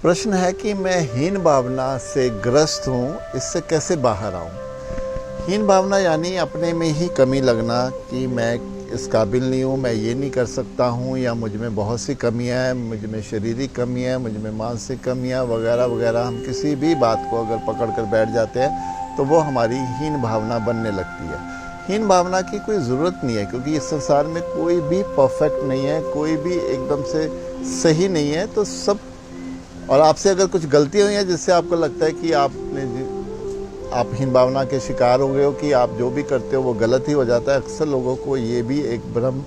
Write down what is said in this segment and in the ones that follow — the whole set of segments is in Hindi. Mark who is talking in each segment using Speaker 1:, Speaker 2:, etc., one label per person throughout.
Speaker 1: प्रश्न है कि मैं हीन भावना से ग्रस्त हूँ, इससे कैसे बाहर आऊँ। हीन भावना यानी अपने में ही कमी लगना कि मैं इस काबिल नहीं हूँ, मैं ये नहीं कर सकता हूँ, या मुझ में बहुत सी कमियाँ हैं, मुझ में शारीरिक कमी है, मुझ में मानसिक कमियाँ वगैरह वगैरह। हम किसी भी बात को अगर पकड़ कर बैठ जाते हैं तो वो हमारी हीन भावना बनने लगती है। हीन भावना की कोई ज़रूरत नहीं है, क्योंकि इस संसार में कोई भी परफेक्ट नहीं है, कोई भी एकदम से सही नहीं है। तो सब, और आपसे अगर कुछ गलतियाँ हुई हैं जिससे आपको लगता है कि आप हीन भावना के शिकार हो गए हो कि आप जो भी करते हो वो गलत ही हो जाता है। अक्सर लोगों को ये भी एक भ्रम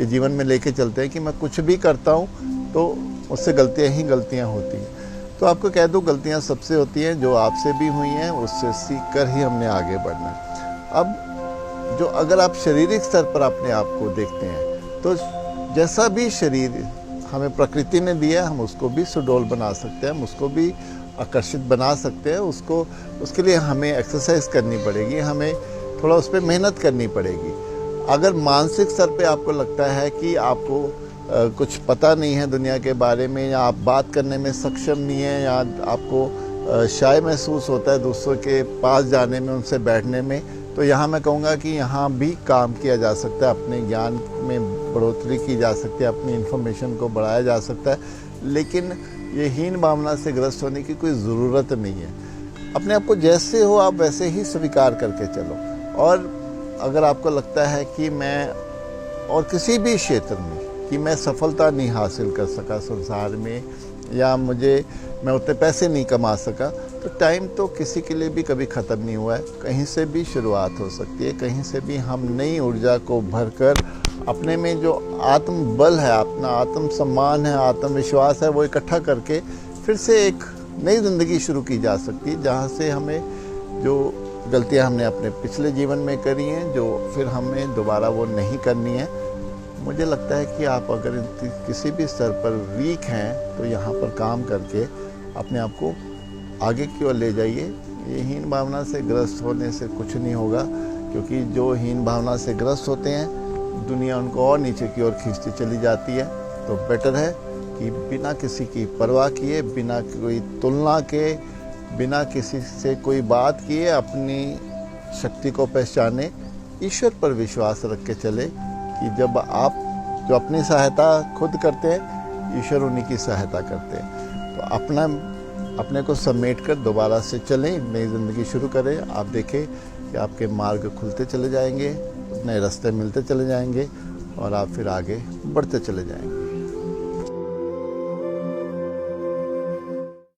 Speaker 1: ये जीवन में लेके चलते हैं कि मैं कुछ भी करता हूँ तो उससे गलतियाँ ही गलतियाँ होती हैं। तो आपको कह दूँ, गलतियाँ सबसे होती हैं, जो आपसे भी हुई हैं उससे सीख कर ही हमने आगे बढ़ना है। अब जो अगर आप शारीरिक स्तर पर अपने आप को देखते हैं तो जैसा भी शरीर हमें प्रकृति ने दिया है, हम उसको भी सुडौल बना सकते हैं, हम उसको भी आकर्षित बना सकते हैं। उसके लिए हमें एक्सरसाइज करनी पड़ेगी, हमें थोड़ा उस पर मेहनत करनी पड़ेगी। अगर मानसिक स्तर पे आपको लगता है कि आपको कुछ पता नहीं है दुनिया के बारे में, या आप बात करने में सक्षम नहीं है, या आपको शाय महसूस होता है दूसरों के पास जाने में, उनसे बैठने में, तो यहाँ मैं कहूँगा कि यहाँ भी काम किया जा सकता है, अपने ज्ञान में बढ़ोतरी की जा सकती है, अपनी इन्फॉर्मेशन को बढ़ाया जा सकता है। लेकिन ये हीन भावना से ग्रस्त होने की कोई ज़रूरत नहीं है। अपने आप को जैसे हो आप वैसे ही स्वीकार करके चलो। और अगर आपको लगता है कि मैं और किसी भी क्षेत्र में कि मैं सफलता नहीं हासिल कर सका संसार में, या मैं उतने पैसे नहीं कमा सका, तो टाइम तो किसी के लिए भी कभी ख़त्म नहीं हुआ है। कहीं से भी शुरुआत हो सकती है, कहीं से भी हम नई ऊर्जा को भरकर अपने में जो आत्मबल है, अपना आत्मसम्मान है, आत्मविश्वास है, वो इकट्ठा करके फिर से एक नई ज़िंदगी शुरू की जा सकती है, जहाँ से हमें जो गलतियाँ हमने अपने पिछले जीवन में करी हैं, जो फिर हमें दोबारा वो नहीं करनी है। मुझे लगता है कि आप अगर किसी भी स्तर पर वीक हैं तो यहाँ पर काम करके अपने आप को आगे की ओर ले जाइए। ये हीन भावना से ग्रस्त होने से कुछ नहीं होगा, क्योंकि जो हीन भावना से ग्रस्त होते हैं दुनिया उनको और नीचे की ओर खींचती चली जाती है। तो बेटर है कि बिना किसी की परवाह किए, बिना कोई तुलना के, बिना किसी से कोई बात किए अपनी शक्ति को पहचाने, ईश्वर पर विश्वास रख के चले कि जब आप जो अपनी सहायता खुद करते हैं, ईश्वर उन्हीं की सहायता करते हैं। तो अपने को समेट कर दोबारा से चलें, नई ज़िंदगी शुरू करें। आप देखें कि आपके मार्ग खुलते चले जाएंगे, नए रास्ते मिलते चले जाएंगे और आप फिर आगे बढ़ते चले जाएंगे।